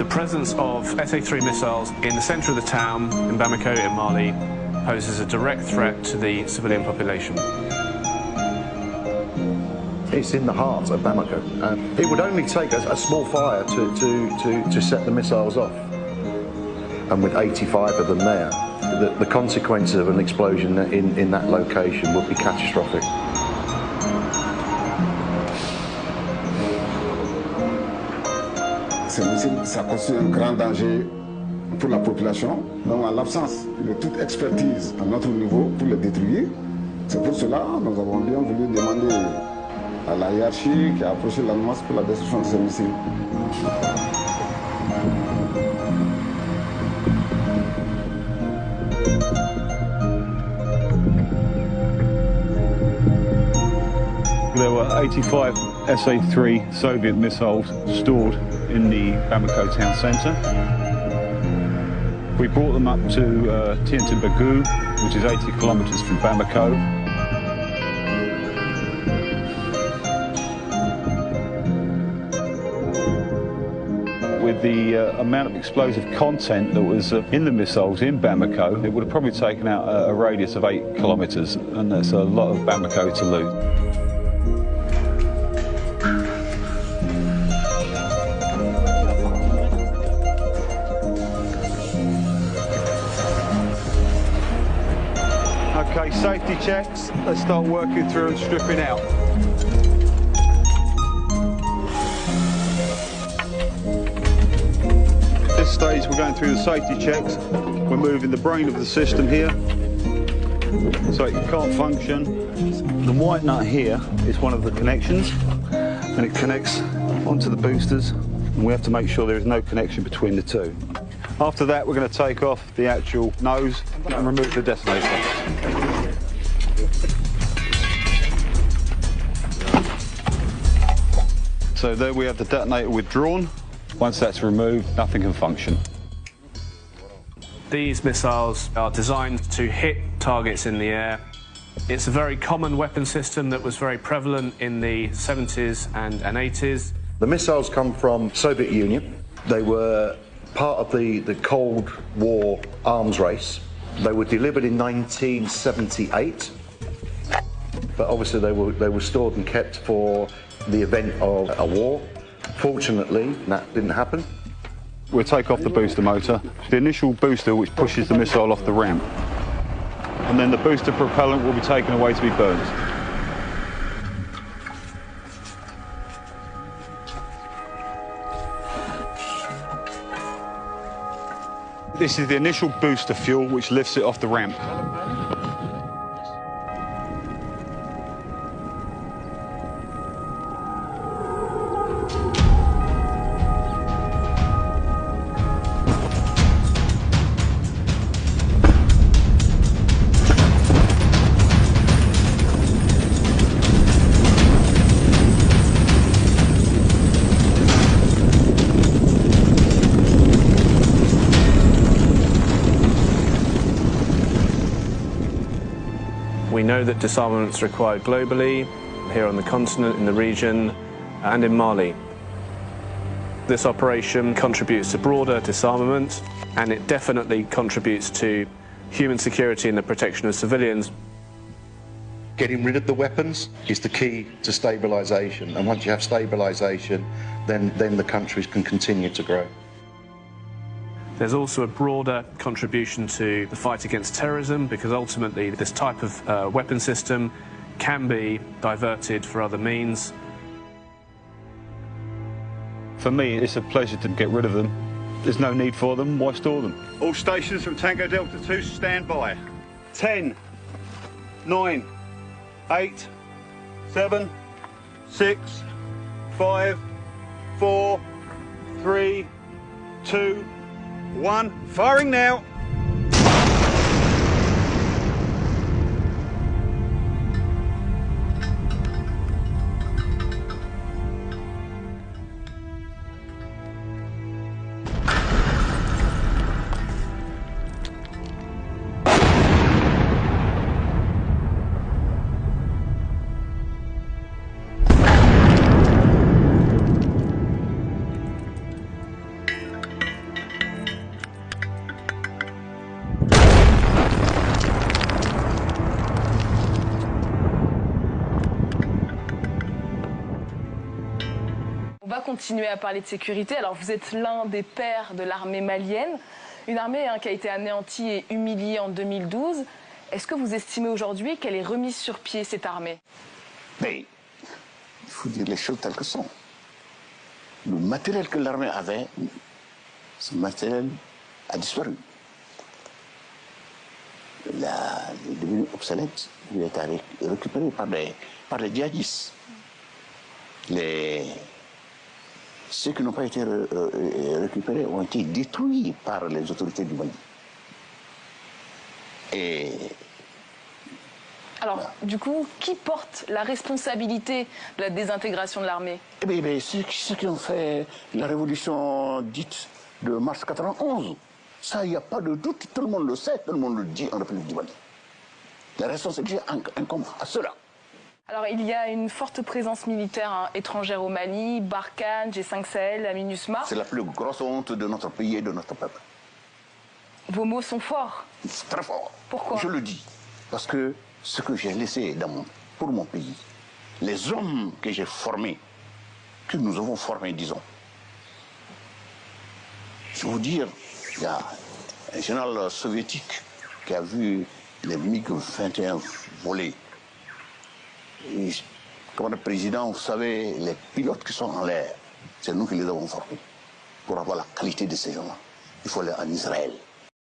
presence of SA-3 missiles in the centre of the town, in Bamako, in Mali, poses a direct threat to the civilian population. It's in the heart of Bamako. It would only take a small fire to set the missiles off. And with 85 of them there, the consequences of an explosion in that location would be catastrophic. Ces missiles, ça constitue un grand danger pour la population. Donc, en l'absence de toute expertise à notre niveau pour les détruire, c'est pour cela que nous avons bien voulu demander à la hiérarchie qui a approché la menace pour la destruction de ces missiles. There were 85 SA-3 Soviet missiles stored in the Bamako town centre. We brought them up to Tintimbagu, which is 80 kilometres from Bamako. With the amount of explosive content that was in the missiles in Bamako, it would have probably taken out a radius of 8 kilometres, and that's a lot of Bamako to lose. Okay, safety checks. Let's start working through and stripping out. At this stage, we're going through the safety checks. We're moving the brain of the system here, so it can't function. The white nut here is one of the connections, and it connects onto the boosters, and we have to make sure there is no connection between the two. After that, we're going to take off the actual nose and remove the detonator. So there we have the detonator withdrawn. Once that's removed, nothing can function. These missiles are designed to hit targets in the air. It's a very common weapon system that was very prevalent in the 70s and 80s. The missiles come from Soviet Union. They were part of the Cold War arms race. They were delivered in 1978, but obviously they were stored and kept for the event of a war. Fortunately, that didn't happen. We'll take off the booster motor, the initial booster which pushes the missile off the ramp, and then the booster propellant will be taken away to be burnt. This is the initial booster fuel which lifts it off the ramp. We know that disarmament is required globally, here on the continent, in the region, and in Mali. This operation contributes to broader disarmament, and it definitely contributes to human security and the protection of civilians. Getting rid of the weapons is the key to stabilisation, and once you have stabilisation, then the countries can continue to grow. There's also a broader contribution to the fight against terrorism, because ultimately this type of weapon system can be diverted for other means. For me, it's a pleasure to get rid of them. There's no need for them, why store them? All stations from Tango Delta 2 stand by. 10, 9, 8, 7, 6, 5, 4, 3, 2, 1, firing now. On va continuer à parler de sécurité. Alors vous êtes l'un des pères de l'armée malienne, une armée qui a été anéantie et humiliée en 2012. Est-ce que vous estimez aujourd'hui qu'elle est remise sur pied, cette armée? Mais il faut dire les choses telles que sont. Le matériel que l'armée avait, ce matériel a disparu. Il est devenu obsolète. Il a été récupéré par les djihadistes. Ceux qui n'ont pas été récupérés ont été détruits par les autorités du Mali. Alors, du coup, qui porte la responsabilité de la désintégration de l'armée? Eh bien, ceux qui ont fait la révolution dite de mars 91. Ça, il n'y a pas de doute, tout le monde le sait, tout le monde le dit en République du Mali. La responsabilité incombe à ceux-là. Alors, il y a une forte présence militaire étrangère au Mali, Barkhane, G5 Sahel, la MINUSMA. C'est la plus grosse honte de notre pays et de notre peuple. Vos mots sont forts. Très fort. Pourquoi? Je le dis. Parce que ce que j'ai laissé pour mon pays, les hommes que j'ai formés, que nous avons formés, disons. Je vais vous dire, il y a un général soviétique qui a vu les MiG-21 voler. Et, comme le président, vous savez, les pilotes qui sont en l'air, c'est nous qui les avons formés. Pour avoir la qualité de ces gens-là, il faut aller en Israël.